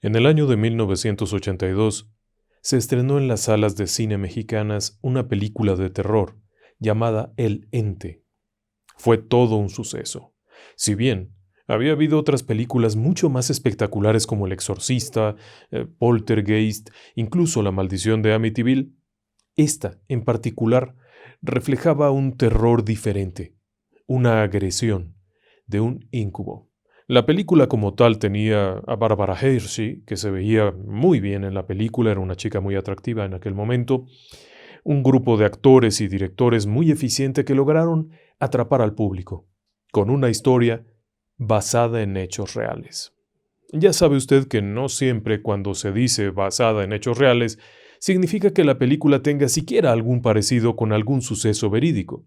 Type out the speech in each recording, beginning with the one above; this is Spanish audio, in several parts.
En el año de 1982, se estrenó en las salas de cine mexicanas una película de terror llamada El Ente. Fue todo un suceso. Si bien había habido otras películas mucho más espectaculares como El Exorcista, Poltergeist, incluso La Maldición de Amityville, esta, en particular, reflejaba un terror diferente, una agresión de un incubo. La película como tal tenía a Barbara Hershey, que se veía muy bien en la película, era una chica muy atractiva en aquel momento, un grupo de actores y directores muy eficiente que lograron atrapar al público, con una historia basada en hechos reales. Ya sabe usted que no siempre cuando se dice basada en hechos reales, significa que la película tenga siquiera algún parecido con algún suceso verídico.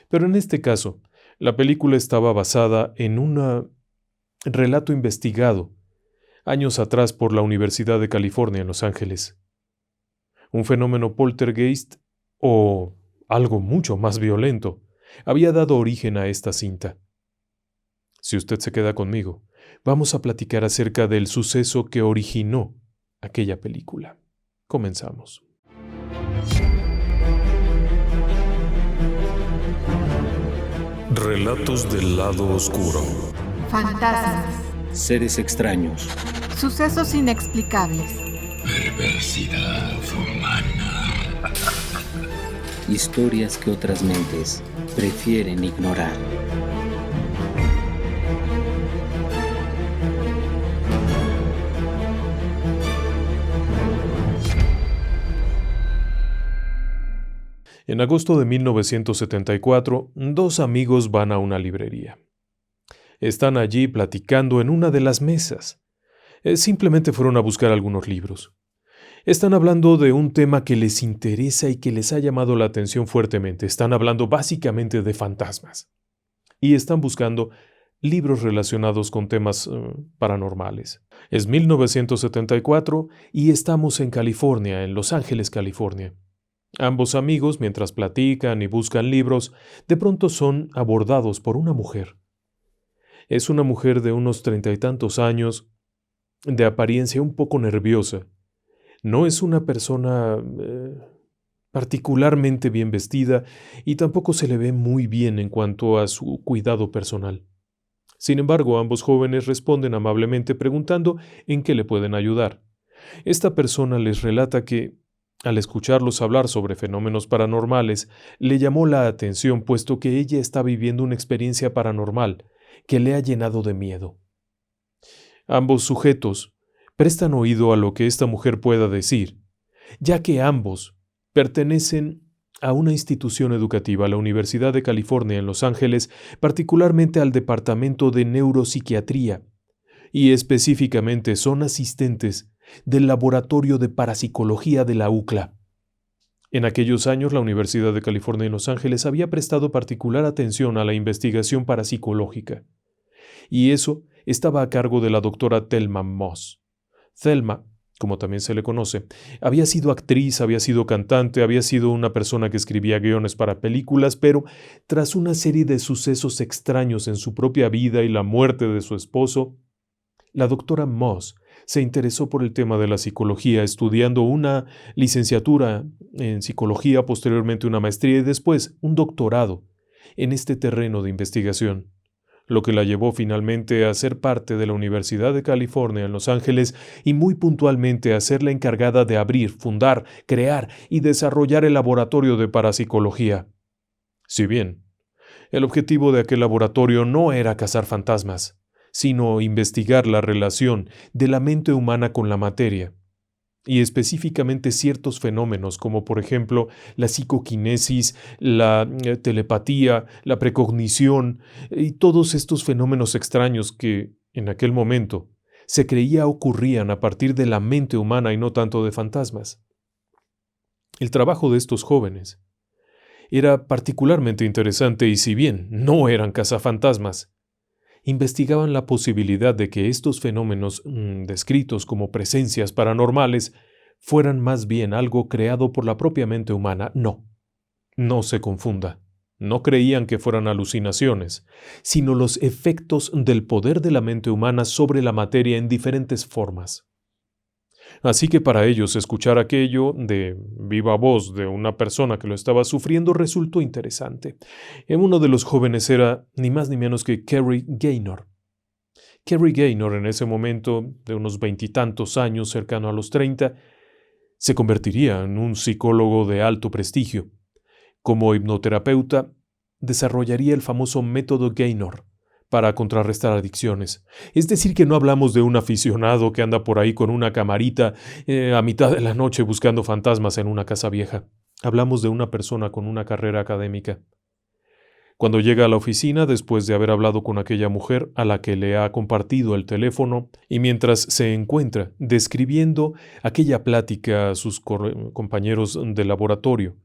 Pero en este caso, la película estaba basada en un relato investigado años atrás por la Universidad de California en Los Ángeles. Un fenómeno poltergeist, o algo mucho más violento, había dado origen a esta cinta. Si usted se queda conmigo, vamos a platicar acerca del suceso que originó aquella película. Comenzamos. Relatos del lado oscuro. Fantasmas. Seres extraños. Sucesos inexplicables. Perversidad humana. Historias que otras mentes prefieren ignorar. En agosto de 1974, dos amigos van a una librería. Están allí platicando en una de las mesas. Simplemente fueron a buscar algunos libros. Están hablando de un tema que les interesa y que les ha llamado la atención fuertemente. Están hablando básicamente de fantasmas. Y están buscando libros relacionados con temas paranormales. Es 1974 y estamos en California, en Los Ángeles, California. Ambos amigos, mientras platican y buscan libros, de pronto son abordados por una mujer. Es una mujer de unos 30 y tantos años, de apariencia un poco nerviosa. No es una persona particularmente bien vestida y tampoco se le ve muy bien en cuanto a su cuidado personal. Sin embargo, ambos jóvenes responden amablemente preguntando en qué le pueden ayudar. Esta persona les relata que, al escucharlos hablar sobre fenómenos paranormales, le llamó la atención puesto que ella está viviendo una experiencia paranormal que le ha llenado de miedo. Ambos sujetos prestan oído a lo que esta mujer pueda decir, ya que ambos pertenecen a una institución educativa, la Universidad de California en Los Ángeles, particularmente al Departamento de Neuropsiquiatría, y específicamente son asistentes del Laboratorio de Parapsicología de la UCLA. En aquellos años, la Universidad de California en Los Ángeles había prestado particular atención a la investigación parapsicológica, y eso estaba a cargo de la doctora Thelma Moss. Thelma, como también se le conoce, había sido actriz, había sido cantante, había sido una persona que escribía guiones para películas, pero tras una serie de sucesos extraños en su propia vida y la muerte de su esposo, la doctora Moss se interesó por el tema de la psicología, estudiando una licenciatura en psicología, posteriormente una maestría y después un doctorado en este terreno de investigación, lo que la llevó finalmente a ser parte de la Universidad de California en Los Ángeles y muy puntualmente a ser la encargada de abrir, fundar, crear y desarrollar el laboratorio de parapsicología. Si bien, el objetivo de aquel laboratorio no era cazar fantasmas, sino investigar la relación de la mente humana con la materia, y específicamente ciertos fenómenos como por ejemplo la psicoquinesis, la telepatía, la precognición y todos estos fenómenos extraños que, en aquel momento, se creía ocurrían a partir de la mente humana y no tanto de fantasmas. El trabajo de estos jóvenes era particularmente interesante y si bien no eran cazafantasmas, investigaban la posibilidad de que estos fenómenos descritos como presencias paranormales fueran más bien algo creado por la propia mente humana. No se confunda. No creían que fueran alucinaciones, sino los efectos del poder de la mente humana sobre la materia en diferentes formas. Así que para ellos escuchar aquello de viva voz de una persona que lo estaba sufriendo resultó interesante. Uno de los jóvenes era ni más ni menos que Kerry Gaynor. Kerry Gaynor, en ese momento, de unos veintitantos años, cercano a los 30, se convertiría en un psicólogo de alto prestigio. Como hipnoterapeuta, desarrollaría el famoso método Gaynor para contrarrestar adicciones. Es decir, que no hablamos de un aficionado que anda por ahí con una camarita a mitad de la noche buscando fantasmas en una casa vieja. Hablamos de una persona con una carrera académica. Cuando llega a la oficina, después de haber hablado con aquella mujer a la que le ha compartido el teléfono, y mientras se encuentra describiendo aquella plática a sus compañeros de laboratorio,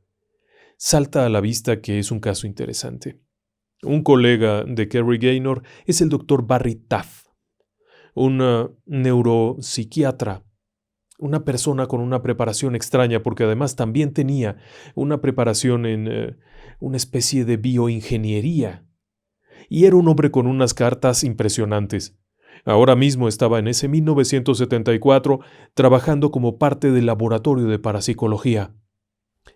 salta a la vista que es un caso interesante. Un colega de Kerry Gaynor es el doctor Barry Taff, un neuropsiquiatra, una persona con una preparación extraña porque además también tenía una preparación en una especie de bioingeniería. Y era un hombre con unas cartas impresionantes. Ahora mismo estaba en ese 1974 trabajando como parte del laboratorio de parapsicología.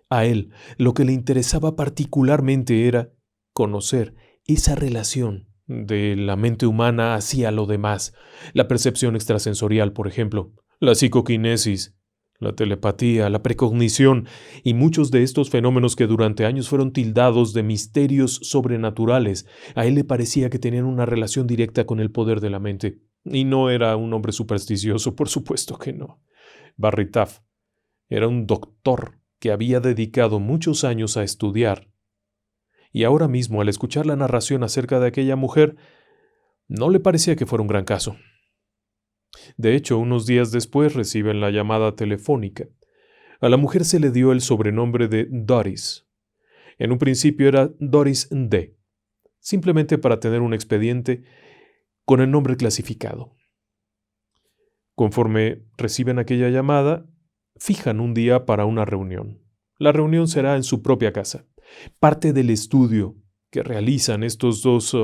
A él lo que le interesaba particularmente era conocer esa relación de la mente humana hacia lo demás, la percepción extrasensorial, por ejemplo, la psicoquinesis, la telepatía, la precognición y muchos de estos fenómenos que durante años fueron tildados de misterios sobrenaturales. A él le parecía que tenían una relación directa con el poder de la mente. Y no era un hombre supersticioso, por supuesto que no. Barry Taff era un doctor que había dedicado muchos años a estudiar. Y ahora mismo, al escuchar la narración acerca de aquella mujer, no le parecía que fuera un gran caso. De hecho, unos días después reciben la llamada telefónica. A la mujer se le dio el sobrenombre de Doris. En un principio era Doris D., simplemente para tener un expediente con el nombre clasificado. Conforme reciben aquella llamada, fijan un día para una reunión. La reunión será en su propia casa. Parte del estudio que realizan estos dos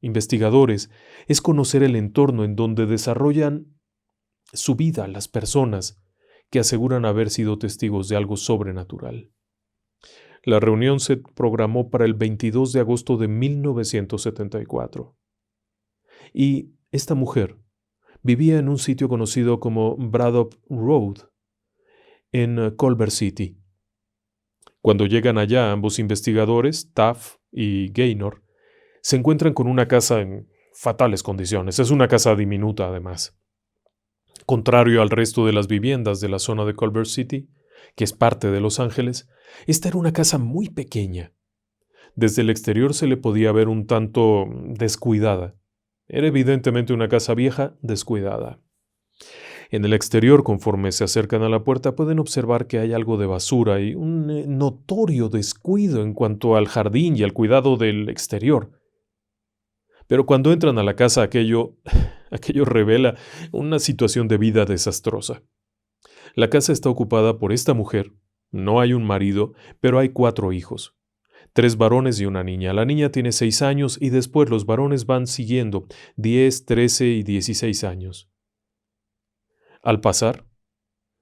investigadores es conocer el entorno en donde desarrollan su vida las personas que aseguran haber sido testigos de algo sobrenatural. La reunión se programó para el 22 de agosto de 1974. Y esta mujer vivía en un sitio conocido como Braddock Road, en Culver City. Cuando llegan allá, ambos investigadores, Taff y Gaynor, se encuentran con una casa en fatales condiciones. Es una casa diminuta, además. Contrario al resto de las viviendas de la zona de Culver City, que es parte de Los Ángeles, esta era una casa muy pequeña. Desde el exterior se le podía ver un tanto descuidada. Era evidentemente una casa vieja, descuidada. En el exterior, conforme se acercan a la puerta, pueden observar que hay algo de basura y un notorio descuido en cuanto al jardín y al cuidado del exterior. Pero cuando entran a la casa, aquello revela una situación de vida desastrosa. La casa está ocupada por esta mujer, no hay un marido, pero hay 4 hijos. 3 varones y una niña. La niña tiene 6 años y después los varones van siguiendo, 10, 13 y 16 años. Al pasar,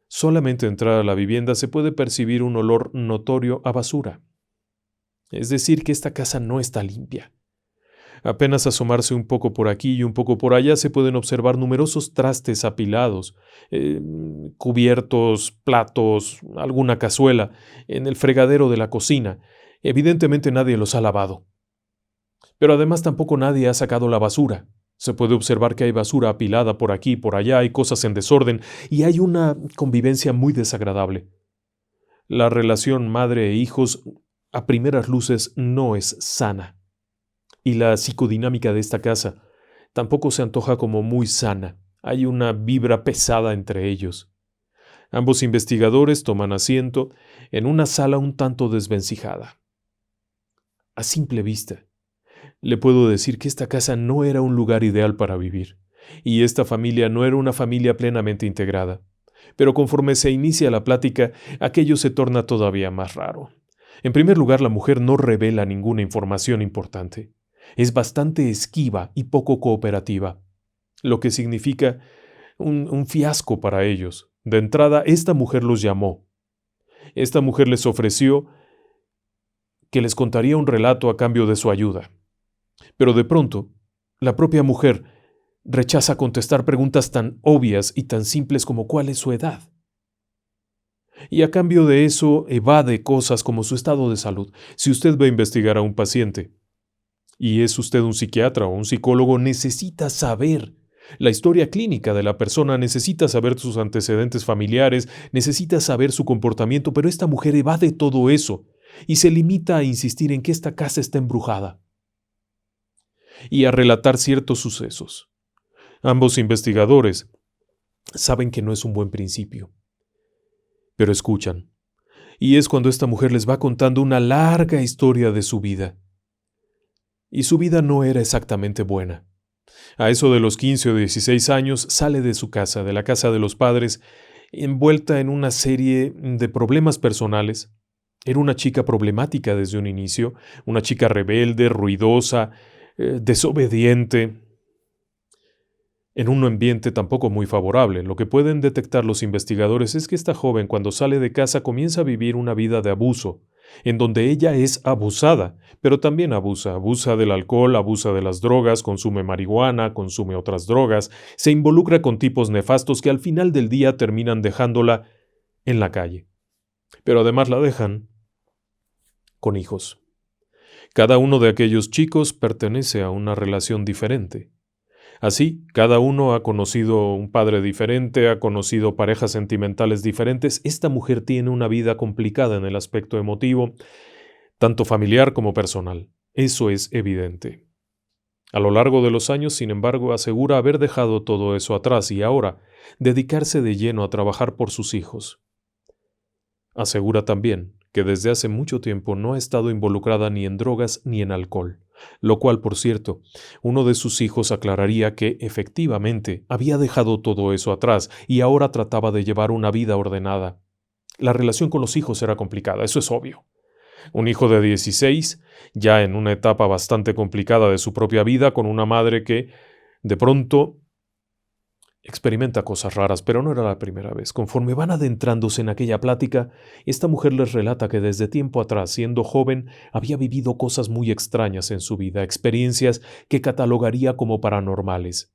solamente entrar a la vivienda se puede percibir un olor notorio a basura. Es decir, que esta casa no está limpia. Apenas asomarse un poco por aquí y un poco por allá se pueden observar numerosos trastes apilados, cubiertos, platos, alguna cazuela, en el fregadero de la cocina. Evidentemente nadie los ha lavado. Pero además tampoco nadie ha sacado la basura. Se puede observar que hay basura apilada por aquí y por allá, hay cosas en desorden y hay una convivencia muy desagradable. La relación madre e hijos a primeras luces no es sana. Y la psicodinámica de esta casa tampoco se antoja como muy sana. Hay una vibra pesada entre ellos. Ambos investigadores toman asiento en una sala un tanto desvencijada. A simple vista, le puedo decir que esta casa no era un lugar ideal para vivir, y esta familia no era una familia plenamente integrada. Pero conforme se inicia la plática, aquello se torna todavía más raro. En primer lugar, la mujer no revela ninguna información importante. Es bastante esquiva y poco cooperativa, lo que significa un fiasco para ellos, De entrada, esta mujer los llamó. Esta mujer les ofreció que les contaría un relato a cambio de su ayuda. Pero de pronto, la propia mujer rechaza contestar preguntas tan obvias y tan simples como cuál es su edad. Y a cambio de eso evade cosas como su estado de salud. Si usted va a investigar a un paciente y es usted un psiquiatra o un psicólogo, necesita saber la historia clínica de la persona, necesita saber sus antecedentes familiares, necesita saber su comportamiento, pero esta mujer evade todo eso y se limita a insistir en que esta casa está embrujada y a relatar ciertos sucesos. Ambos investigadores saben que no es un buen principio, pero escuchan. Y es cuando esta mujer les va contando una larga historia de su vida. Y su vida no era exactamente buena. A eso de los 15 o 16 años sale de su casa, de la casa de los padres, envuelta en una serie de problemas personales. Era una chica problemática desde un inicio, una chica rebelde, ruidosa, desobediente, en un ambiente tampoco muy favorable. Lo que pueden detectar los investigadores es que esta joven, cuando sale de casa, comienza a vivir una vida de abuso, en donde ella es abusada, pero también abusa del alcohol, abusa de las drogas, consume marihuana, consume otras drogas, se involucra con tipos nefastos que al final del día terminan dejándola en la calle. Pero además la dejan con hijos. Cada uno de aquellos chicos pertenece a una relación diferente. Así, cada uno ha conocido un padre diferente, ha conocido parejas sentimentales diferentes. Esta mujer tiene una vida complicada en el aspecto emotivo, tanto familiar como personal. Eso es evidente. A lo largo de los años, sin embargo, asegura haber dejado todo eso atrás y ahora dedicarse de lleno a trabajar por sus hijos. Asegura también que desde hace mucho tiempo no ha estado involucrada ni en drogas ni en alcohol, lo cual, por cierto, uno de sus hijos aclararía que efectivamente había dejado todo eso atrás y ahora trataba de llevar una vida ordenada. La relación con los hijos era complicada, eso es obvio. Un hijo de 16, ya en una etapa bastante complicada de su propia vida, con una madre que, de pronto, experimenta cosas raras, pero no era la primera vez. Conforme van adentrándose en aquella plática, esta mujer les relata que desde tiempo atrás, siendo joven, había vivido cosas muy extrañas en su vida, experiencias que catalogaría como paranormales.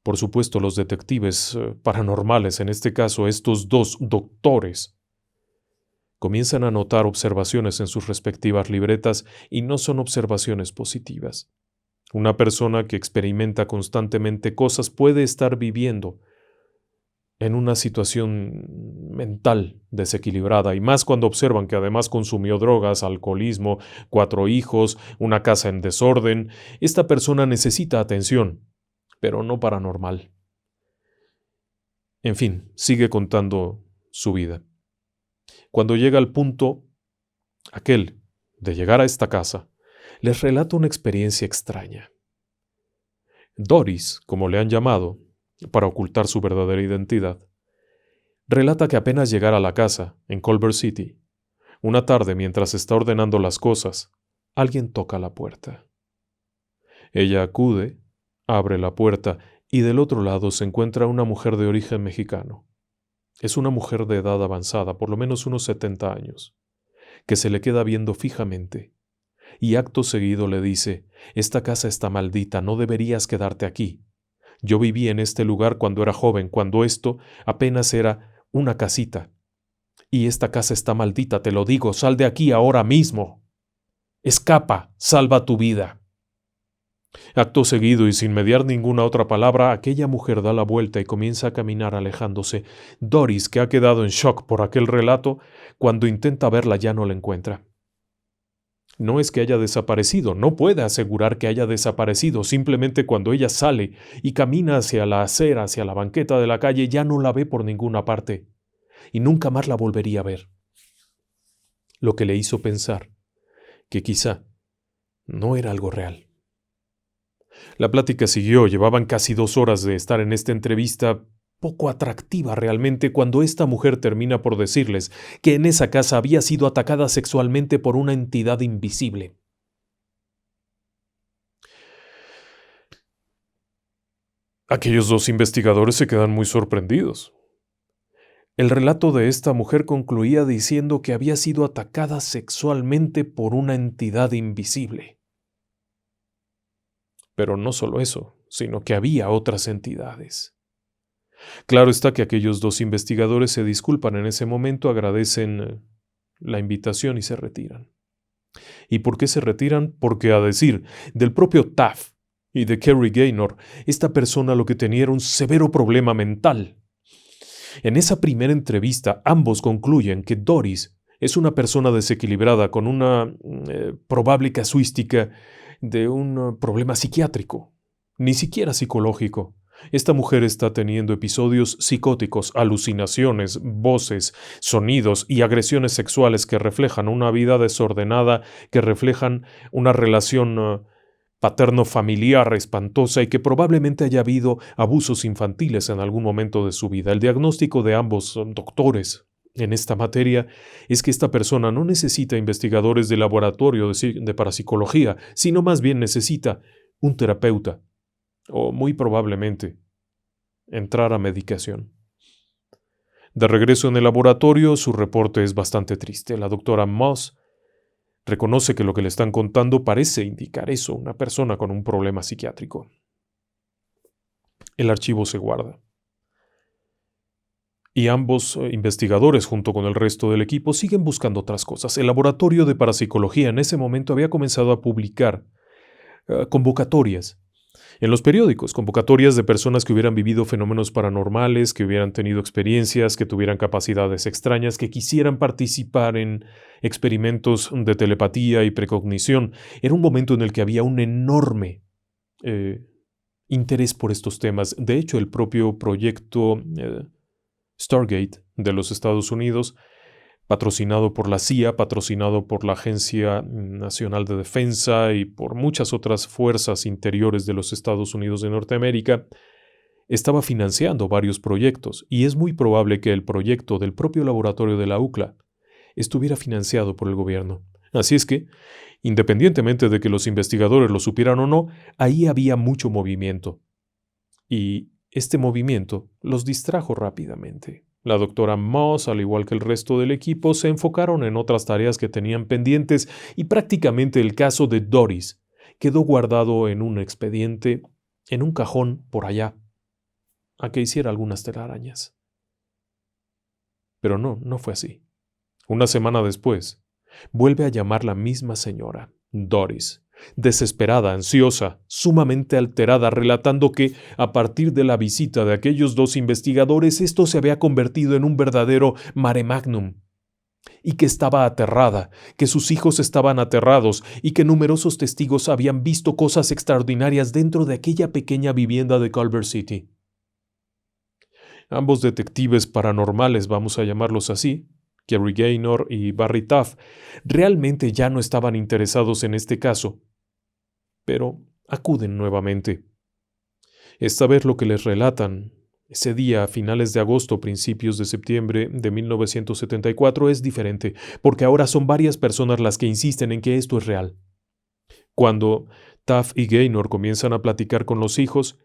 Por supuesto, los detectives paranormales, en este caso estos dos doctores, comienzan a notar observaciones en sus respectivas libretas y no son observaciones positivas. Una persona que experimenta constantemente cosas puede estar viviendo en una situación mental desequilibrada, y más cuando observan que además consumió drogas, alcoholismo, 4 hijos, una casa en desorden. Esta persona necesita atención, pero no paranormal. En fin, sigue contando su vida. Cuando llega al punto aquel de llegar a esta casa, les relata una experiencia extraña. Doris, como le han llamado, para ocultar su verdadera identidad, relata que apenas llegara a la casa, en Culver City, una tarde mientras está ordenando las cosas, alguien toca la puerta. Ella acude, abre la puerta y del otro lado se encuentra una mujer de origen mexicano. Es una mujer de edad avanzada, por lo menos unos 70 años, que se le queda viendo fijamente. Y acto seguido le dice: «Esta casa está maldita, no deberías quedarte aquí. Yo viví en este lugar cuando era joven, cuando esto apenas era una casita. Y esta casa está maldita, te lo digo, sal de aquí ahora mismo. Escapa, salva tu vida». Acto seguido y sin mediar ninguna otra palabra, aquella mujer da la vuelta y comienza a caminar alejándose. Doris, que ha quedado en shock por aquel relato, cuando intenta verla ya no la encuentra. No es que haya desaparecido, no puede asegurar que haya desaparecido, simplemente cuando ella sale y camina hacia la acera, hacia la banqueta de la calle, ya no la ve por ninguna parte, y nunca más la volvería a ver. Lo que le hizo pensar que quizá no era algo real. La plática siguió, llevaban casi 2 horas de estar en esta entrevista poco atractiva realmente, cuando esta mujer termina por decirles que en esa casa había sido atacada sexualmente por una entidad invisible. Aquellos 2 investigadores se quedan muy sorprendidos. El relato de esta mujer concluía diciendo que había sido atacada sexualmente por una entidad invisible. Pero no solo eso, sino que había otras entidades. Claro está que aquellos dos investigadores se disculpan en ese momento, agradecen la invitación y se retiran. ¿Y por qué se retiran? Porque, a decir del propio Taft y de Kerry Gaynor, esta persona lo que tenía era un severo problema mental. En esa primera entrevista, ambos concluyen que Doris es una persona desequilibrada con una probable casuística de un problema psiquiátrico, ni siquiera psicológico. Esta mujer está teniendo episodios psicóticos, alucinaciones, voces, sonidos y agresiones sexuales que reflejan una vida desordenada, que reflejan una relación paterno-familiar espantosa y que probablemente haya habido abusos infantiles en algún momento de su vida. El diagnóstico de ambos doctores en esta materia es que esta persona no necesita investigadores de laboratorio de parapsicología, sino más bien necesita un terapeuta, o muy probablemente entrar a medicación. De regreso en el laboratorio, su reporte es bastante triste. La doctora Moss reconoce que lo que le están contando parece indicar eso, una persona con un problema psiquiátrico. El archivo se guarda. Y ambos investigadores, junto con el resto del equipo, siguen buscando otras cosas. El laboratorio de parapsicología en ese momento había comenzado a publicar convocatorias en los periódicos, convocatorias de personas que hubieran vivido fenómenos paranormales, que hubieran tenido experiencias, que tuvieran capacidades extrañas, que quisieran participar en experimentos de telepatía y precognición. Era un momento en el que había un enorme interés por estos temas. De hecho, el propio proyecto Stargate de los Estados Unidos, patrocinado por la CIA, patrocinado por la Agencia Nacional de Defensa y por muchas otras fuerzas interiores de los Estados Unidos de Norteamérica, estaba financiando varios proyectos, y es muy probable que el proyecto del propio laboratorio de la UCLA estuviera financiado por el gobierno. Así es que, independientemente de que los investigadores lo supieran o no, ahí había mucho movimiento. Y este movimiento los distrajo rápidamente. La doctora Moss, al igual que el resto del equipo, se enfocaron en otras tareas que tenían pendientes y prácticamente el caso de Doris quedó guardado en un expediente, en un cajón por allá, a que hiciera algunas telarañas. Pero no fue así. Una semana después, vuelve a llamar la misma señora, Doris, desesperada, ansiosa, sumamente alterada, relatando que, a partir de la visita de aquellos dos investigadores, esto se había convertido en un verdadero mare magnum, y que estaba aterrada, que sus hijos estaban aterrados, y que numerosos testigos habían visto cosas extraordinarias dentro de aquella pequeña vivienda de Culver City. Ambos detectives paranormales, vamos a llamarlos así, Kerry Gaynor y Barry Taft, realmente ya no estaban interesados en este caso, pero acuden nuevamente. Esta vez lo que les relatan ese día, a finales de agosto, principios de septiembre de 1974, es diferente, porque ahora son varias personas las que insisten en que esto es real. Cuando Taft y Gaynor comienzan a platicar con los hijos,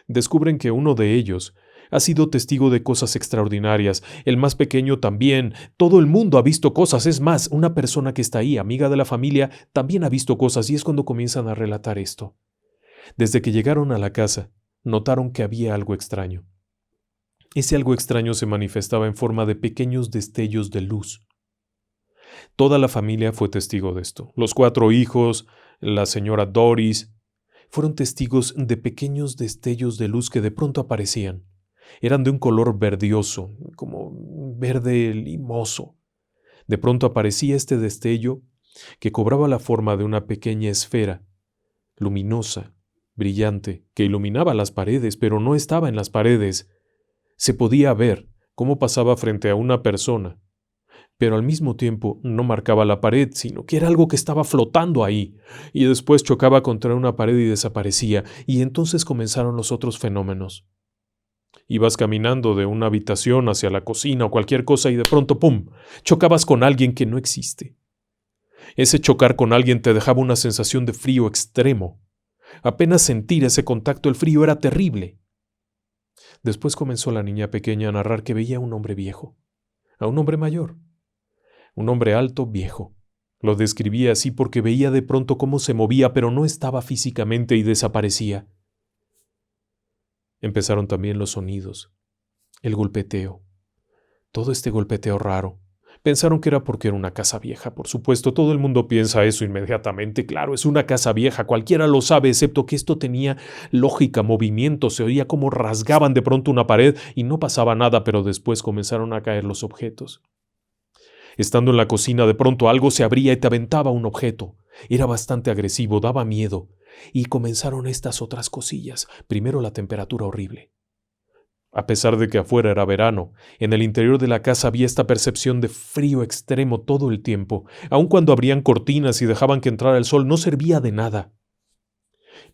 descubren que uno de ellos ha sido testigo de cosas extraordinarias, el más pequeño también, todo el mundo ha visto cosas, es más, una persona que está ahí, amiga de la familia, también ha visto cosas, y es cuando comienzan a relatar esto. Desde que llegaron a la casa, notaron que había algo extraño. Ese algo extraño se manifestaba en forma de pequeños destellos de luz. Toda la familia fue testigo de esto. Los 4 hijos, la señora Doris, fueron testigos de pequeños destellos de luz que de pronto aparecían. Eran de un color verdioso, como verde limoso. De pronto aparecía este destello que cobraba la forma de una pequeña esfera, luminosa, brillante, que iluminaba las paredes, pero no estaba en las paredes. Se podía ver cómo pasaba frente a una persona, pero al mismo tiempo no marcaba la pared, sino que era algo que estaba flotando ahí, y después chocaba contra una pared y desaparecía, y entonces comenzaron los otros fenómenos. Ibas caminando de una habitación hacia la cocina o cualquier cosa y de pronto, ¡pum!, chocabas con alguien que no existe. Ese chocar con alguien te dejaba una sensación de frío extremo. Apenas sentir ese contacto, el frío era terrible. Después comenzó la niña pequeña a narrar que veía a un hombre viejo, a un hombre mayor, un hombre alto, viejo. Lo describía así porque veía de pronto cómo se movía, pero no estaba físicamente y desaparecía. Empezaron también los sonidos, el golpeteo, todo este golpeteo raro. Pensaron que era porque era una casa vieja. Por supuesto, todo el mundo piensa eso inmediatamente. Claro, es una casa vieja, cualquiera lo sabe, excepto que esto tenía lógica, movimiento, se oía como rasgaban de pronto una pared y no pasaba nada, pero después comenzaron a caer los objetos. Estando en la cocina, de pronto algo se abría y te aventaba un objeto. Era bastante agresivo, daba miedo. Y comenzaron estas otras cosillas. Primero la temperatura horrible. A pesar de que afuera era verano, en el interior de la casa había esta percepción de frío extremo todo el tiempo. Aun cuando abrían cortinas y dejaban que entrara el sol, no servía de nada.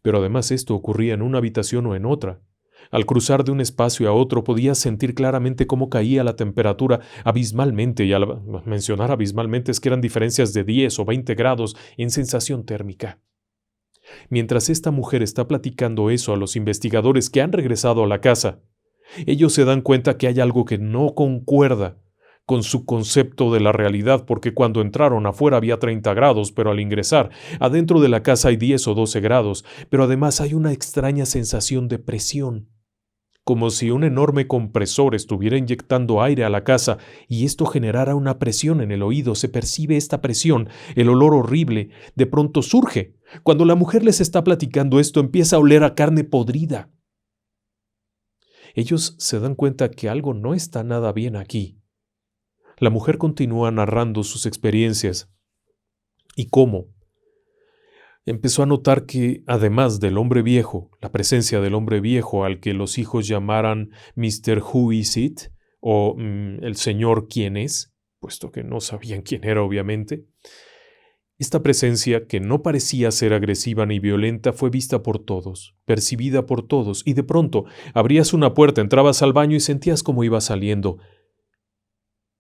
Pero además esto ocurría en una habitación o en otra. Al cruzar de un espacio a otro podías sentir claramente cómo caía la temperatura abismalmente, y al mencionar abismalmente es que eran diferencias de 10 o 20 grados en sensación térmica. Mientras esta mujer está platicando eso a los investigadores que han regresado a la casa, ellos se dan cuenta que hay algo que no concuerda con su concepto de la realidad, porque cuando entraron afuera había 30 grados, pero al ingresar adentro de la casa hay 10 o 12 grados, pero además hay una extraña sensación de presión, como si un enorme compresor estuviera inyectando aire a la casa y esto generara una presión en el oído. Se percibe esta presión, el olor horrible, de pronto surge. Cuando la mujer les está platicando esto, empieza a oler a carne podrida. Ellos se dan cuenta que algo no está nada bien aquí. La mujer continúa narrando sus experiencias y cómo empezó a notar que, además del hombre viejo, la presencia del hombre viejo al que los hijos llamaran Mr. Who is it, o el señor quién es, puesto que no sabían quién era obviamente, esta presencia, que no parecía ser agresiva ni violenta, fue vista por todos, percibida por todos, y de pronto abrías una puerta, entrabas al baño y sentías cómo iba saliendo.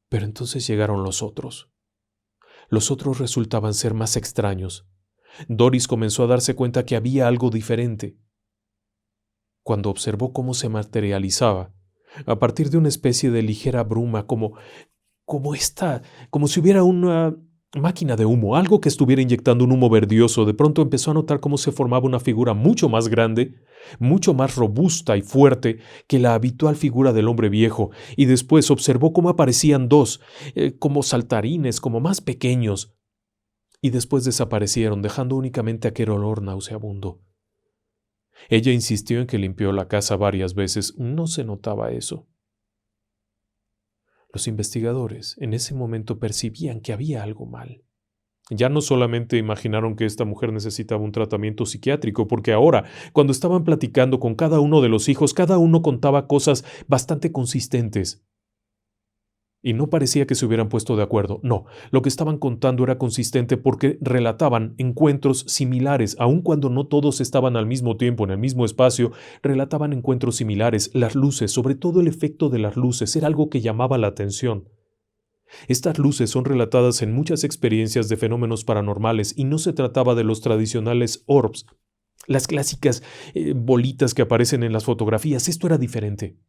Pero entonces llegaron los otros. Los otros resultaban ser más extraños. Doris comenzó a darse cuenta que había algo diferente. Cuando observó cómo se materializaba, a partir de una especie de ligera bruma, como si hubiera una máquina de humo, algo que estuviera inyectando un humo verdioso, de pronto empezó a notar cómo se formaba una figura mucho más grande, mucho más robusta y fuerte que la habitual figura del hombre viejo, y después observó cómo aparecían dos, como saltarines, como más pequeños, y después desaparecieron, dejando únicamente aquel olor nauseabundo. Ella insistió en que limpió la casa varias veces, no se notaba eso. Los investigadores en ese momento percibían que había algo mal. Ya no solamente imaginaron que esta mujer necesitaba un tratamiento psiquiátrico, porque ahora, cuando estaban platicando con cada uno de los hijos, cada uno contaba cosas bastante consistentes. Y no parecía que se hubieran puesto de acuerdo. No, lo que estaban contando era consistente porque relataban encuentros similares, aun cuando no todos estaban al mismo tiempo en el mismo espacio, relataban encuentros similares. Las luces, sobre todo el efecto de las luces, era algo que llamaba la atención. Estas luces son relatadas en muchas experiencias de fenómenos paranormales y no se trataba de los tradicionales orbs, las clásicas bolitas que aparecen en las fotografías. Esto era diferente.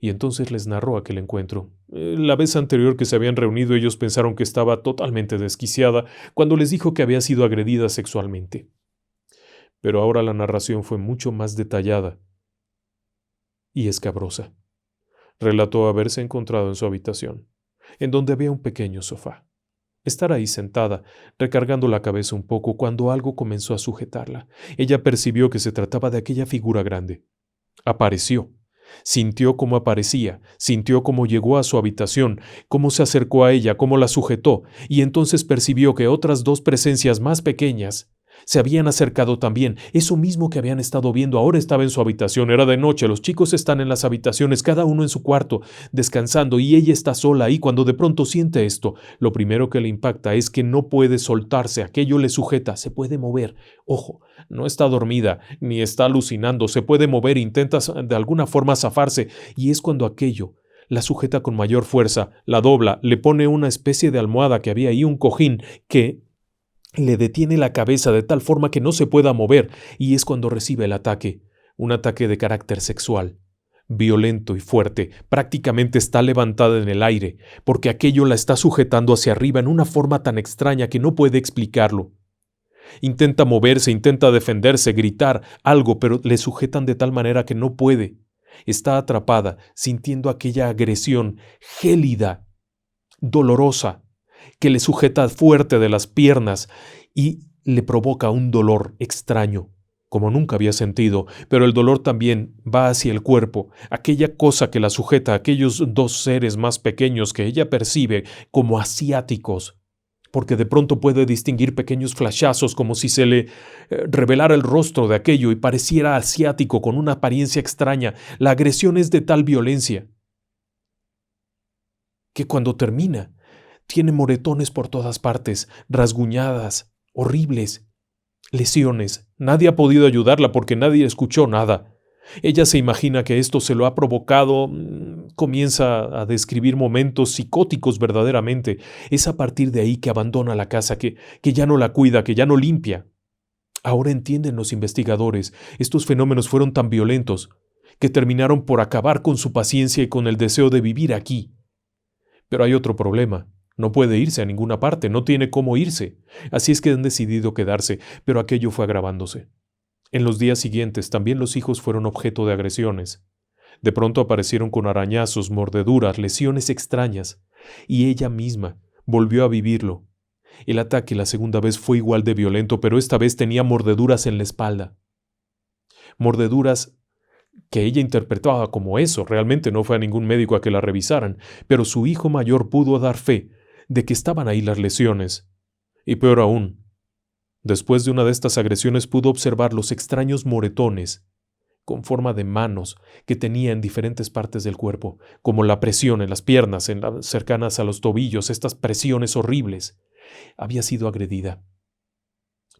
Y entonces les narró aquel encuentro. La vez anterior que se habían reunido ellos pensaron que estaba totalmente desquiciada cuando les dijo que había sido agredida sexualmente. Pero ahora la narración fue mucho más detallada y escabrosa. Relató haberse encontrado en su habitación, en donde había un pequeño sofá. Estar ahí sentada, recargando la cabeza un poco cuando algo comenzó a sujetarla. Ella percibió que se trataba de aquella figura grande. Apareció. Sintió cómo aparecía, sintió cómo llegó a su habitación, cómo se acercó a ella, cómo la sujetó, y entonces percibió que otras dos presencias más pequeñas se habían acercado también. Eso mismo que habían estado viendo ahora estaba en su habitación. Era de noche, los chicos están en las habitaciones, cada uno en su cuarto, descansando, y ella está sola ahí. Cuando de pronto siente esto, lo primero que le impacta es que no puede soltarse, aquello le sujeta, se puede mover. Ojo, no está dormida, ni está alucinando, se puede mover, intenta de alguna forma zafarse, y es cuando aquello la sujeta con mayor fuerza, la dobla, le pone una especie de almohada que había ahí, un cojín, que le detiene la cabeza de tal forma que no se pueda mover, y es cuando recibe el ataque. Un ataque de carácter sexual, violento y fuerte. Prácticamente está levantada en el aire, porque aquello la está sujetando hacia arriba en una forma tan extraña que no puede explicarlo. Intenta moverse, intenta defenderse, gritar algo, pero le sujetan de tal manera que no puede. Está atrapada, sintiendo aquella agresión gélida, dolorosa, que le sujeta fuerte de las piernas y le provoca un dolor extraño, como nunca había sentido, pero el dolor también va hacia el cuerpo, aquella cosa que la sujeta, aquellos dos seres más pequeños que ella percibe como asiáticos, porque de pronto puede distinguir pequeños flashazos como si se le revelara el rostro de aquello y pareciera asiático con una apariencia extraña. La agresión es de tal violencia que cuando termina tiene moretones por todas partes, rasguñadas, horribles, lesiones. Nadie ha podido ayudarla porque nadie escuchó nada. Ella se imagina que esto se lo ha provocado, comienza a describir momentos psicóticos verdaderamente. Es a partir de ahí que abandona la casa, que ya no la cuida, que ya no limpia. Ahora entienden los investigadores, estos fenómenos fueron tan violentos que terminaron por acabar con su paciencia y con el deseo de vivir aquí. Pero hay otro problema. No puede irse a ninguna parte, no tiene cómo irse. Así es que han decidido quedarse, pero aquello fue agravándose. En los días siguientes también los hijos fueron objeto de agresiones. De pronto aparecieron con arañazos, mordeduras, lesiones extrañas, y ella misma volvió a vivirlo. El ataque la segunda vez fue igual de violento, pero esta vez tenía mordeduras en la espalda. Mordeduras que ella interpretaba como eso, realmente no fue a ningún médico a que la revisaran, pero su hijo mayor pudo dar fe de que estaban ahí las lesiones. Y peor aún, después de una de estas agresiones pudo observar los extraños moretones con forma de manos que tenía en diferentes partes del cuerpo, como la presión en las piernas, cercanas a los tobillos, estas presiones horribles. Había sido agredida.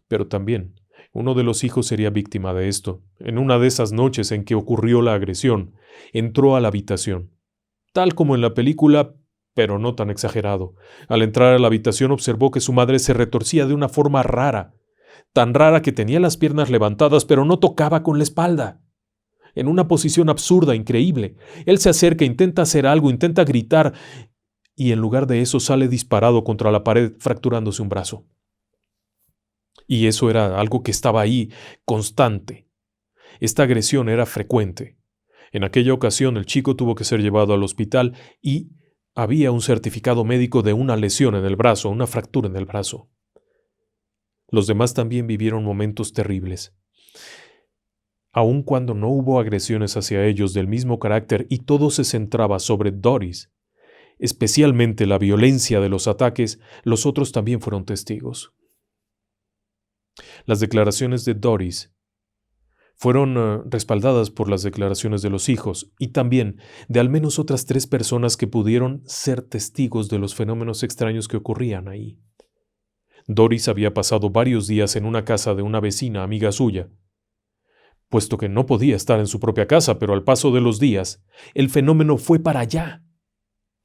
Pero también uno de los hijos sería víctima de esto. En una de esas noches en que ocurrió la agresión, entró a la habitación. Tal como en la película, pero no tan exagerado. Al entrar a la habitación observó que su madre se retorcía de una forma rara, tan rara que tenía las piernas levantadas pero no tocaba con la espalda. En una posición absurda, increíble. Él se acerca, intenta hacer algo, intenta gritar, y en lugar de eso sale disparado contra la pared, fracturándose un brazo. Y eso era algo que estaba ahí, constante. Esta agresión era frecuente. En aquella ocasión el chico tuvo que ser llevado al hospital y había un certificado médico de una lesión en el brazo, una fractura en el brazo. Los demás también vivieron momentos terribles. Aun cuando no hubo agresiones hacia ellos del mismo carácter y todo se centraba sobre Doris, especialmente la violencia de los ataques, los otros también fueron testigos. Las declaraciones de Doris fueron respaldadas por las declaraciones de los hijos y también de al menos otras 3 personas que pudieron ser testigos de los fenómenos extraños que ocurrían ahí. Doris había pasado varios días en una casa de una vecina amiga suya, puesto que no podía estar en su propia casa, pero al paso de los días, el fenómeno fue para allá.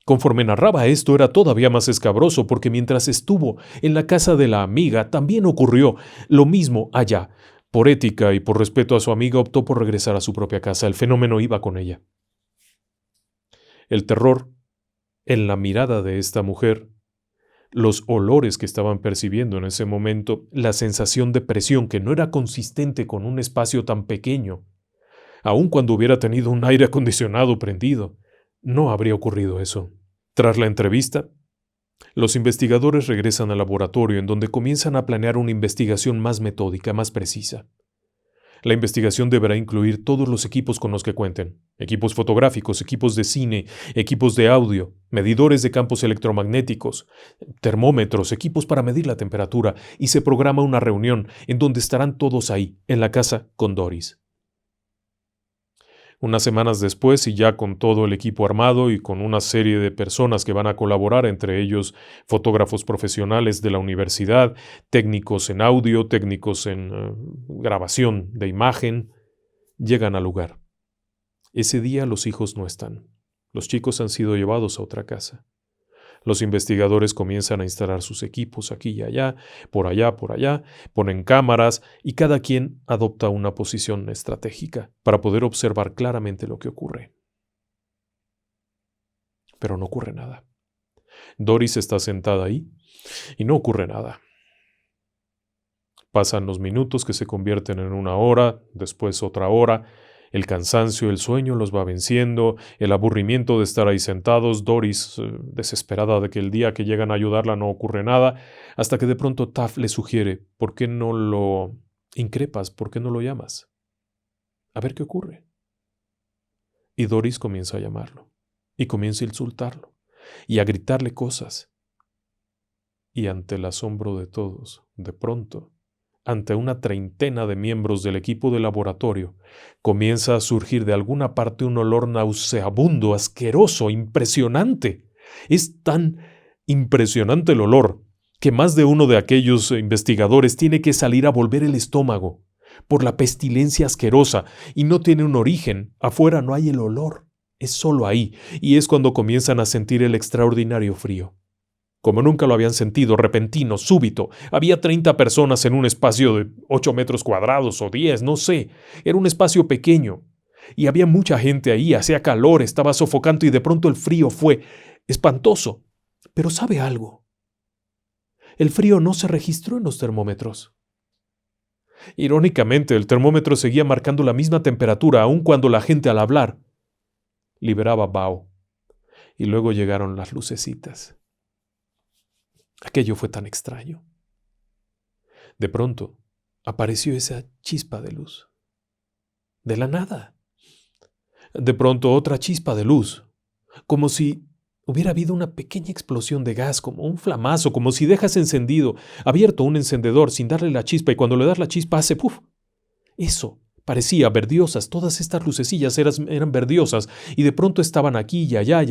Conforme narraba esto era todavía más escabroso porque mientras estuvo en la casa de la amiga también ocurrió lo mismo allá. Por ética y por respeto a su amiga optó por regresar a su propia casa. El fenómeno iba con ella. El terror en la mirada de esta mujer, los olores que estaban percibiendo en ese momento, la sensación de presión que no era consistente con un espacio tan pequeño, aun cuando hubiera tenido un aire acondicionado prendido, no habría ocurrido eso. Tras la entrevista, los investigadores regresan al laboratorio en donde comienzan a planear una investigación más metódica, más precisa. La investigación deberá incluir todos los equipos con los que cuenten: equipos fotográficos, equipos de cine, equipos de audio, medidores de campos electromagnéticos, termómetros, equipos para medir la temperatura, y se programa una reunión en donde estarán todos ahí, en la casa con Doris. Unas semanas después, y ya con todo el equipo armado y con una serie de personas que van a colaborar, entre ellos fotógrafos profesionales de la universidad, técnicos en audio, técnicos en grabación de imagen, llegan al lugar. Ese día los hijos no están. Los chicos han sido llevados a otra casa. Los investigadores comienzan a instalar sus equipos aquí y allá, por allá, ponen cámaras y cada quien adopta una posición estratégica para poder observar claramente lo que ocurre. Pero no ocurre nada. Doris está sentada ahí y no ocurre nada. Pasan los minutos que se convierten en una hora, después otra hora. El cansancio, el sueño los va venciendo, el aburrimiento de estar ahí sentados, Doris desesperada de que el día que llegan a ayudarla no ocurre nada, hasta que de pronto Taff le sugiere, ¿por qué no lo increpas? ¿Por qué no lo llamas? A ver qué ocurre. Y Doris comienza a llamarlo, y comienza a insultarlo, y a gritarle cosas. Y ante el asombro de todos, de pronto, ante una treintena de miembros del equipo de laboratorio, comienza a surgir de alguna parte un olor nauseabundo, asqueroso, impresionante. Es tan impresionante el olor que más de uno de aquellos investigadores tiene que salir a volver el estómago por la pestilencia asquerosa y no tiene un origen. Afuera no hay el olor, es solo ahí, y es cuando comienzan a sentir el extraordinario frío. Como nunca lo habían sentido, repentino, súbito. Había 30 personas en un espacio de 8 metros cuadrados o 10, no sé. Era un espacio pequeño. Y había mucha gente ahí, hacía calor, estaba sofocante y de pronto el frío fue espantoso. Pero ¿sabe algo? El frío no se registró en los termómetros. Irónicamente, el termómetro seguía marcando la misma temperatura aun cuando la gente al hablar liberaba vaho. Y luego llegaron las lucecitas. Aquello fue tan extraño. De pronto, apareció esa chispa de luz. De la nada. De pronto otra chispa de luz. Como si hubiera habido una pequeña explosión de gas, como un flamazo, como si dejas encendido, abierto un encendedor sin darle la chispa y cuando le das la chispa hace ¡puf! Eso. Parecía verdiosas, todas estas lucecillas eran verdiosas y de pronto estaban aquí y allá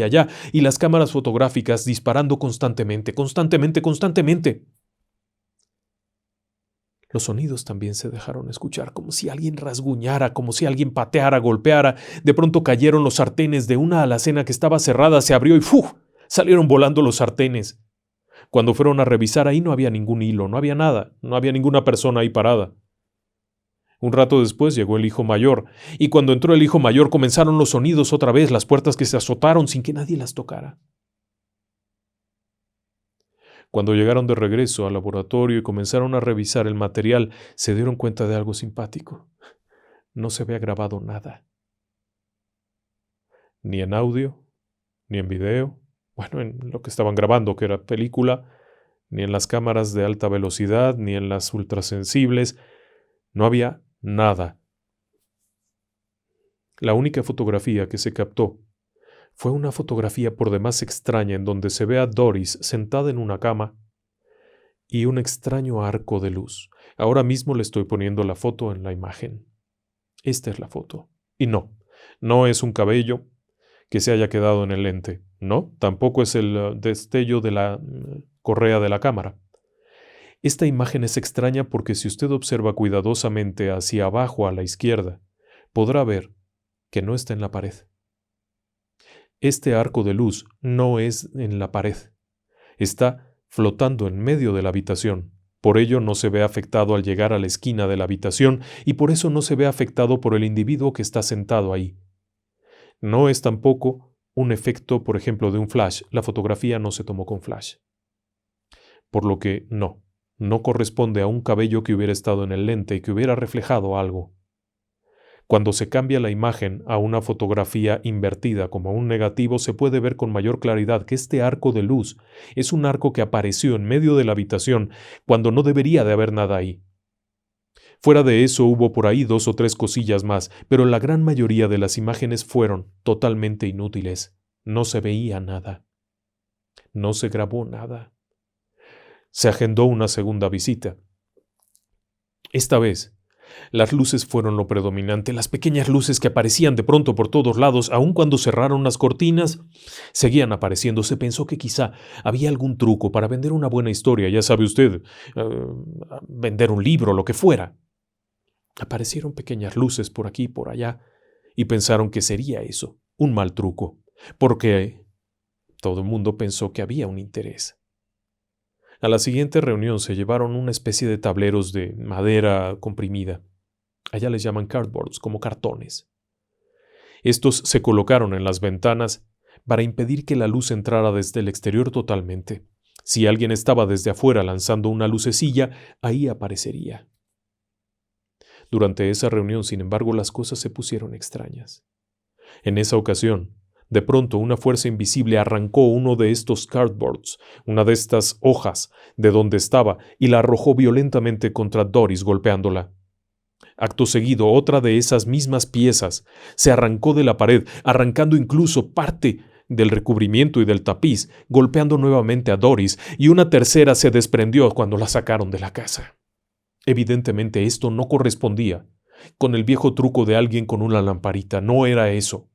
y las cámaras fotográficas disparando constantemente. Los sonidos también se dejaron escuchar, como si alguien rasguñara, como si alguien pateara, golpeara. De pronto cayeron los sartenes de una alacena que estaba cerrada, se abrió y ¡fu! Salieron volando los sartenes. Cuando fueron a revisar ahí no había ningún hilo, no había nada, no había ninguna persona ahí parada. Un rato después llegó el hijo mayor, y cuando entró el hijo mayor comenzaron los sonidos otra vez, las puertas que se azotaron sin que nadie las tocara. Cuando llegaron de regreso al laboratorio y comenzaron a revisar el material, se dieron cuenta de algo simpático. No se había grabado nada. Ni en audio, ni en video, bueno, en lo que estaban grabando, que era película, ni en las cámaras de alta velocidad, ni en las ultrasensibles. No había nada. La única fotografía que se captó fue una fotografía por demás extraña en donde se ve a Doris sentada en una cama y un extraño arco de luz. Ahora mismo le estoy poniendo la foto en la imagen. Esta es la foto. Y no es un cabello que se haya quedado en el lente. No, tampoco es el destello de la correa de la cámara. Esta imagen es extraña porque si usted observa cuidadosamente hacia abajo a la izquierda, podrá ver que no está en la pared. Este arco de luz no es en la pared. Está flotando en medio de la habitación. Por ello no se ve afectado al llegar a la esquina de la habitación y por eso no se ve afectado por el individuo que está sentado ahí. No es tampoco un efecto, por ejemplo, de un flash. La fotografía no se tomó con flash. Por lo que no corresponde a un cabello que hubiera estado en el lente y que hubiera reflejado algo. Cuando se cambia la imagen a una fotografía invertida como un negativo, se puede ver con mayor claridad que este arco de luz es un arco que apareció en medio de la habitación cuando no debería de haber nada ahí. Fuera de eso hubo por ahí 2 o 3 cosillas más, pero la gran mayoría de las imágenes fueron totalmente inútiles. No se veía nada. No se grabó nada. Se agendó una segunda visita. Esta vez, las luces fueron lo predominante, las pequeñas luces que aparecían de pronto por todos lados, aun cuando cerraron las cortinas, seguían apareciendo. Se pensó que quizá había algún truco para vender una buena historia, ya sabe usted, vender un libro, lo que fuera. Aparecieron pequeñas luces por aquí y por allá, y pensaron que sería eso, un mal truco, porque Todo el mundo pensó que había un interés. A la siguiente reunión se llevaron una especie de tableros de madera comprimida. Allá les llaman cardboards, como cartones. Estos se colocaron en las ventanas para impedir que la luz entrara desde el exterior totalmente. Si alguien estaba desde afuera lanzando una lucecilla, ahí aparecería. Durante esa reunión, sin embargo, las cosas se pusieron extrañas. En esa ocasión, de pronto una fuerza invisible arrancó uno de estos cardboards, una de estas hojas, de donde estaba, y la arrojó violentamente contra Doris, golpeándola. Acto seguido, otra de esas mismas piezas se arrancó de la pared, arrancando incluso parte del recubrimiento y del tapiz, golpeando nuevamente a Doris, y una tercera se desprendió cuando la sacaron de la casa. Evidentemente esto no correspondía con el viejo truco de alguien con una lamparita, no era eso.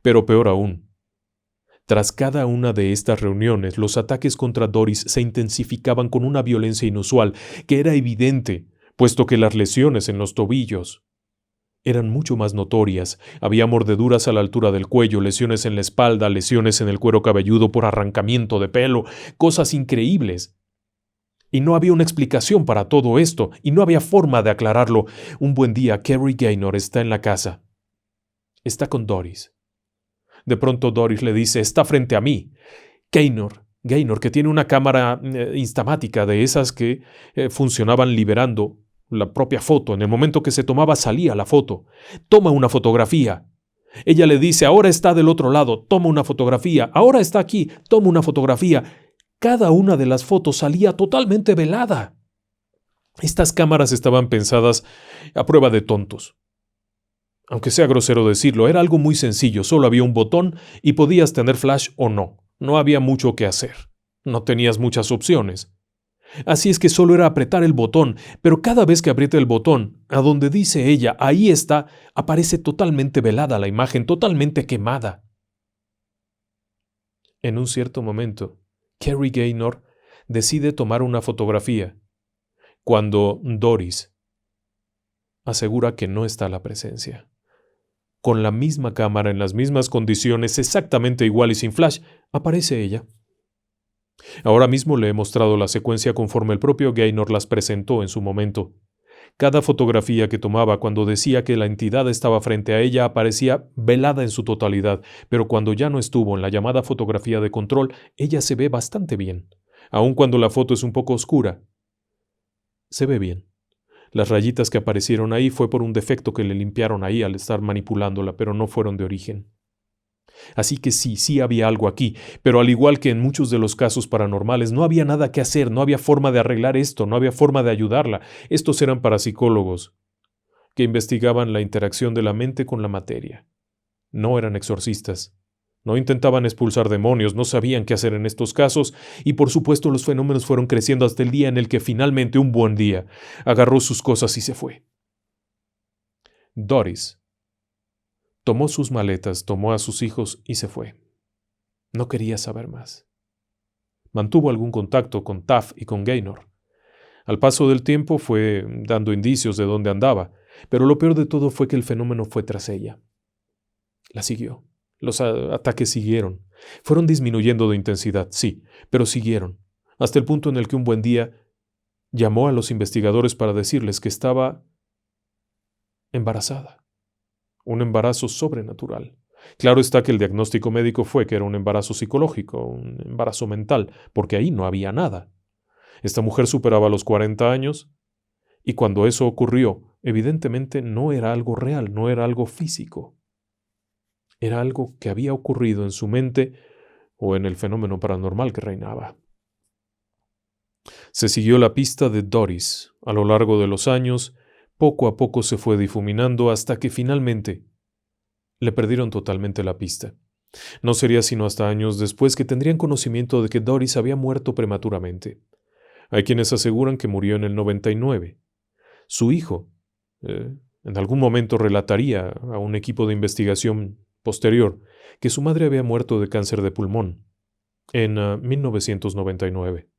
Pero peor aún, tras cada una de estas reuniones, los ataques contra Doris se intensificaban con una violencia inusual que era evidente, puesto que las lesiones en los tobillos eran mucho más notorias. Había mordeduras a la altura del cuello, lesiones en la espalda, lesiones en el cuero cabelludo por arrancamiento de pelo, cosas increíbles. Y no había una explicación para todo esto, y no había forma de aclararlo. Un buen día, Carrie Gaynor está en la casa. Está con Doris. De pronto Doris le dice, está frente a mí. Gaynor, que tiene una cámara instamática de esas que funcionaban liberando la propia foto. En el momento que se tomaba salía la foto. Toma una fotografía. Ella le dice, ahora está del otro lado, toma una fotografía. Ahora está aquí, toma una fotografía. Cada una de las fotos salía totalmente velada. Estas cámaras estaban pensadas a prueba de tontos. Aunque sea grosero decirlo, era algo muy sencillo, solo había un botón y podías tener flash o no. No había mucho que hacer. No tenías muchas opciones. Así es que solo era apretar el botón, pero cada vez que aprieta el botón, a donde dice ella, ahí está, aparece totalmente velada la imagen, totalmente quemada. En un cierto momento, Carrie Gaynor decide tomar una fotografía, cuando Doris asegura que no está la presencia. Con la misma cámara, en las mismas condiciones, exactamente igual y sin flash, aparece ella. Ahora mismo le he mostrado la secuencia conforme el propio Gaynor las presentó en su momento. Cada fotografía que tomaba cuando decía que la entidad estaba frente a ella aparecía velada en su totalidad, pero cuando ya no estuvo en la llamada fotografía de control, ella se ve bastante bien. Aun cuando la foto es un poco oscura, se ve bien. Las rayitas que aparecieron ahí fue por un defecto que le limpiaron ahí al estar manipulándola, pero no fueron de origen. Así que sí había algo aquí, pero al igual que en muchos de los casos paranormales, no había nada que hacer, no había forma de arreglar esto, no había forma de ayudarla. Estos eran parapsicólogos que investigaban la interacción de la mente con la materia. No eran exorcistas. No intentaban expulsar demonios, no sabían qué hacer en estos casos, y por supuesto los fenómenos fueron creciendo hasta el día en el que finalmente, un buen día, agarró sus cosas y se fue. Doris tomó sus maletas, tomó a sus hijos y se fue. No quería saber más. Mantuvo algún contacto con Taft y con Gaynor. Al paso del tiempo fue dando indicios de dónde andaba, pero lo peor de todo fue que el fenómeno fue tras ella. La siguió. Los ataques siguieron. Fueron disminuyendo de intensidad, sí, pero siguieron, hasta el punto en el que un buen día llamó a los investigadores para decirles que estaba embarazada. Un embarazo sobrenatural. Claro está que el diagnóstico médico fue que era un embarazo psicológico, un embarazo mental, porque ahí no había nada. Esta mujer superaba los 40 años y cuando eso ocurrió, evidentemente no era algo real, no era algo físico. Era algo que había ocurrido en su mente o en el fenómeno paranormal que reinaba. Se siguió la pista de Doris. A lo largo de los años, poco a poco se fue difuminando hasta que finalmente le perdieron totalmente la pista. No sería sino hasta años después que tendrían conocimiento de que Doris había muerto prematuramente. Hay quienes aseguran que murió en el 99. Su hijo, en algún momento relataría a un equipo de investigación posterior que su madre había muerto de cáncer de pulmón en 1999.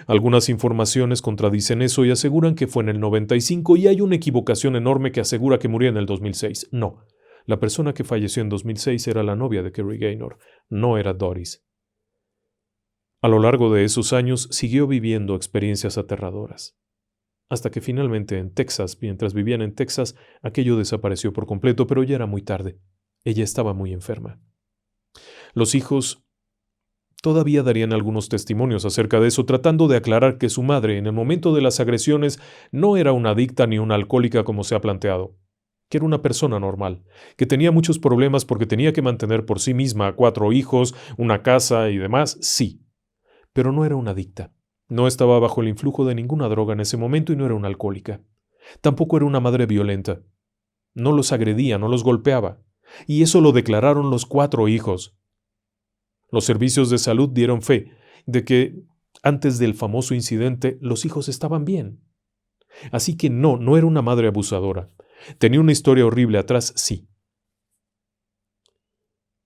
Algunas informaciones contradicen eso y aseguran que fue en el 95 y hay una equivocación enorme que asegura que murió en el 2006. No, la persona que falleció en 2006 era la novia de Carrie Gaynor, no era Doris. A lo largo de esos años siguió viviendo experiencias aterradoras, hasta que finalmente en Texas, mientras vivían en Texas, aquello desapareció por completo, pero ya era muy tarde. Ella estaba muy enferma. Los hijos todavía darían algunos testimonios acerca de eso, tratando de aclarar que su madre, en el momento de las agresiones, no era una adicta ni una alcohólica como se ha planteado, que era una persona normal, que tenía muchos problemas porque tenía que mantener por sí misma a 4 hijos, una casa y demás, sí, pero no era una adicta. No estaba bajo el influjo de ninguna droga en ese momento y no era una alcohólica. Tampoco era una madre violenta. No los agredía, no los golpeaba. Y eso lo declararon los 4 hijos. Los servicios de salud dieron fe de que antes del famoso incidente los hijos estaban bien. Así que no era una madre abusadora. Tenía una historia horrible atrás, sí.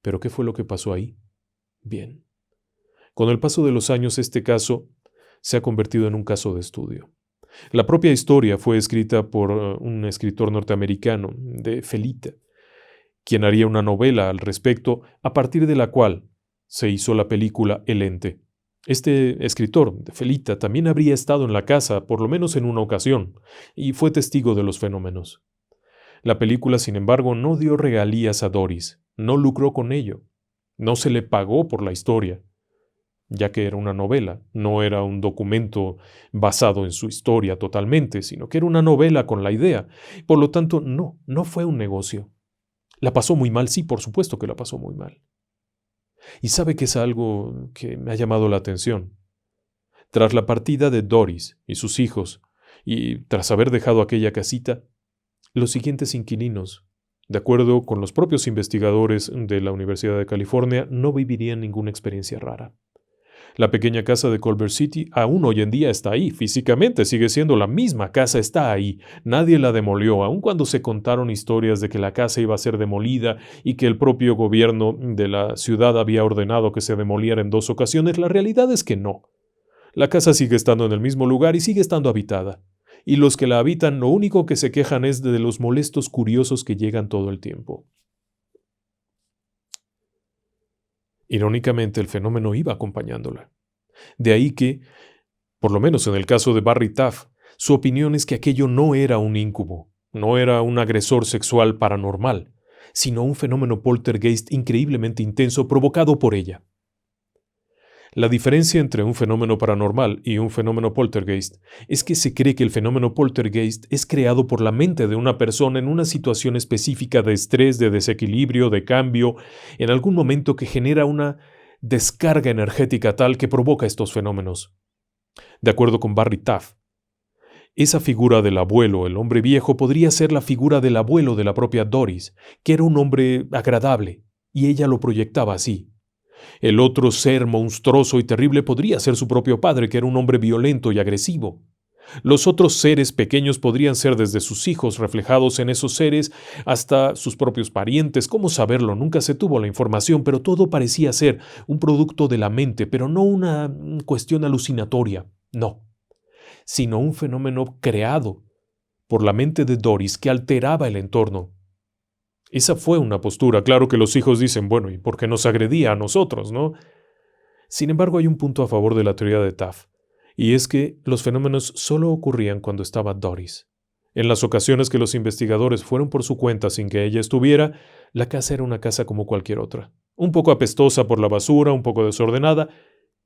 ¿Pero qué fue lo que pasó ahí? Bien. Con el paso de los años este caso se ha convertido en un caso de estudio. La propia historia fue escrita por un escritor norteamericano, de Felita, quien haría una novela al respecto, a partir de la cual se hizo la película El Ente. Este escritor, de Felita, también habría estado en la casa, por lo menos en una ocasión, y fue testigo de los fenómenos. La película, sin embargo, no dio regalías a Doris, no lucró con ello, no se le pagó por la historia, ya que era una novela, no era un documento basado en su historia totalmente, sino que era una novela con la idea. Por lo tanto, no fue un negocio. La pasó muy mal, sí, por supuesto que la pasó muy mal. Y sabe que es algo que me ha llamado la atención. Tras la partida de Doris y sus hijos, y tras haber dejado aquella casita, los siguientes inquilinos, de acuerdo con los propios investigadores de la Universidad de California, no vivirían ninguna experiencia rara. La pequeña casa de Culver City aún hoy en día está ahí, físicamente sigue siendo la misma casa, está ahí. Nadie la demolió, aun cuando se contaron historias de que la casa iba a ser demolida y que el propio gobierno de la ciudad había ordenado que se demoliera en 2 ocasiones. La realidad es que no. La casa sigue estando en el mismo lugar y sigue estando habitada. Y los que la habitan lo único que se quejan es de los molestos curiosos que llegan todo el tiempo. Irónicamente, el fenómeno iba acompañándola. De ahí que, por lo menos en el caso de Barry Taff, su opinión es que aquello no era un íncubo, no era un agresor sexual paranormal, sino un fenómeno poltergeist increíblemente intenso provocado por ella. La diferencia entre un fenómeno paranormal y un fenómeno poltergeist es que se cree que el fenómeno poltergeist es creado por la mente de una persona en una situación específica de estrés, de desequilibrio, de cambio, en algún momento que genera una descarga energética tal que provoca estos fenómenos. De acuerdo con Barry Taff, esa figura del abuelo, el hombre viejo, podría ser la figura del abuelo de la propia Doris, que era un hombre agradable, y ella lo proyectaba así. El otro ser monstruoso y terrible podría ser su propio padre, que era un hombre violento y agresivo. Los otros seres pequeños podrían ser desde sus hijos reflejados en esos seres hasta sus propios parientes. ¿Cómo saberlo? Nunca se tuvo la información, pero todo parecía ser un producto de la mente, pero no una cuestión alucinatoria, no, sino un fenómeno creado por la mente de Doris que alteraba el entorno. Esa fue una postura. Claro que los hijos dicen, bueno, ¿y por qué nos agredía a nosotros, no? Sin embargo, hay un punto a favor de la teoría de Taff, y es que los fenómenos solo ocurrían cuando estaba Doris. En las ocasiones que los investigadores fueron por su cuenta sin que ella estuviera, la casa era una casa como cualquier otra. Un poco apestosa por la basura, un poco desordenada,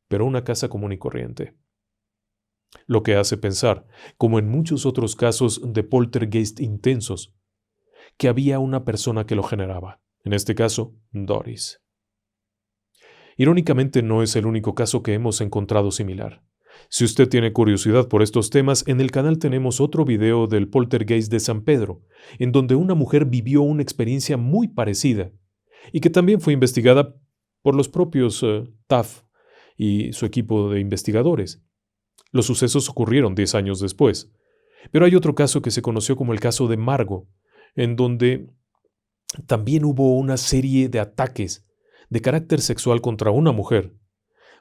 pero una casa común y corriente. Lo que hace pensar, como en muchos otros casos de poltergeist intensos, que había una persona que lo generaba, en este caso, Doris. Irónicamente, no es el único caso que hemos encontrado similar. Si usted tiene curiosidad por estos temas, en el canal tenemos otro video del poltergeist de San Pedro, en donde una mujer vivió una experiencia muy parecida, y que también fue investigada por los propios Taff y su equipo de investigadores. Los sucesos ocurrieron 10 años después. Pero hay otro caso que se conoció como el caso de Margo, en donde también hubo una serie de ataques de carácter sexual contra una mujer,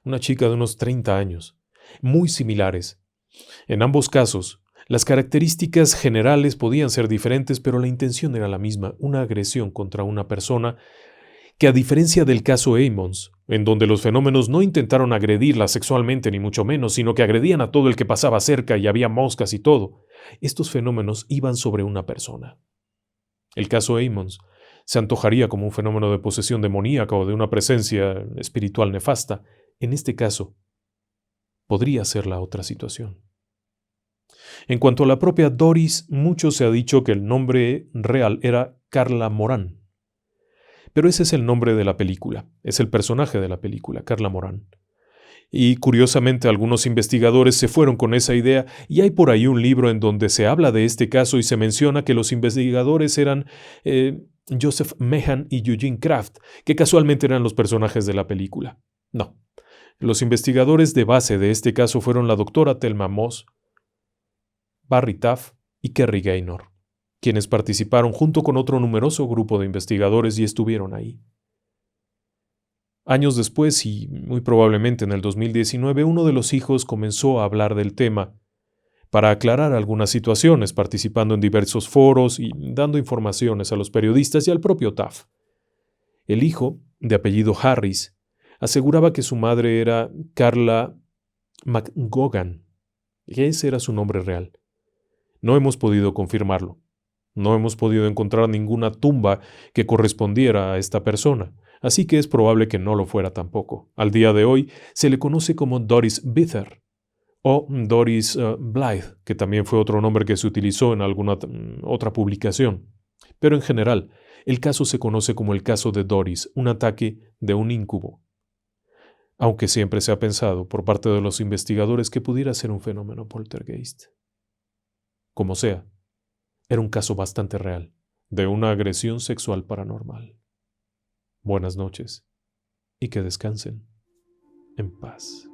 una chica de unos 30 años, muy similares. En ambos casos, las características generales podían ser diferentes, pero la intención era la misma, una agresión contra una persona que, a diferencia del caso Ammons, en donde los fenómenos no intentaron agredirla sexualmente ni mucho menos, sino que agredían a todo el que pasaba cerca y había moscas y todo. Estos fenómenos iban sobre una persona. El caso Ammons se antojaría como un fenómeno de posesión demoníaca o de una presencia espiritual nefasta. En este caso, podría ser la otra situación. En cuanto a la propia Doris, mucho se ha dicho que el nombre real era Carla Morán. Pero ese es el nombre de la película, es el personaje de la película, Carla Morán. Y curiosamente algunos investigadores se fueron con esa idea y hay por ahí un libro en donde se habla de este caso y se menciona que los investigadores eran Joseph Meehan y Eugene Kraft, que casualmente eran los personajes de la película. No, los investigadores de base de este caso fueron la doctora Thelma Moss, Barry Taff y Kerry Gaynor, quienes participaron junto con otro numeroso grupo de investigadores y estuvieron ahí. Años después, y muy probablemente en el 2019, uno de los hijos comenzó a hablar del tema para aclarar algunas situaciones, participando en diversos foros y dando informaciones a los periodistas y al propio Taff. El hijo, de apellido Harris, aseguraba que su madre era Carla McGogan, y ese era su nombre real. No hemos podido confirmarlo. No hemos podido encontrar ninguna tumba que correspondiera a esta persona, así que es probable que no lo fuera tampoco. Al día de hoy se le conoce como Doris Bither o Doris Blythe, que también fue otro nombre que se utilizó en alguna otra publicación. Pero en general, el caso se conoce como el caso de Doris, un ataque de un incubo. Aunque siempre se ha pensado por parte de los investigadores que pudiera ser un fenómeno poltergeist. Como sea, era un caso bastante real, de una agresión sexual paranormal. Buenas noches, y que descansen en paz.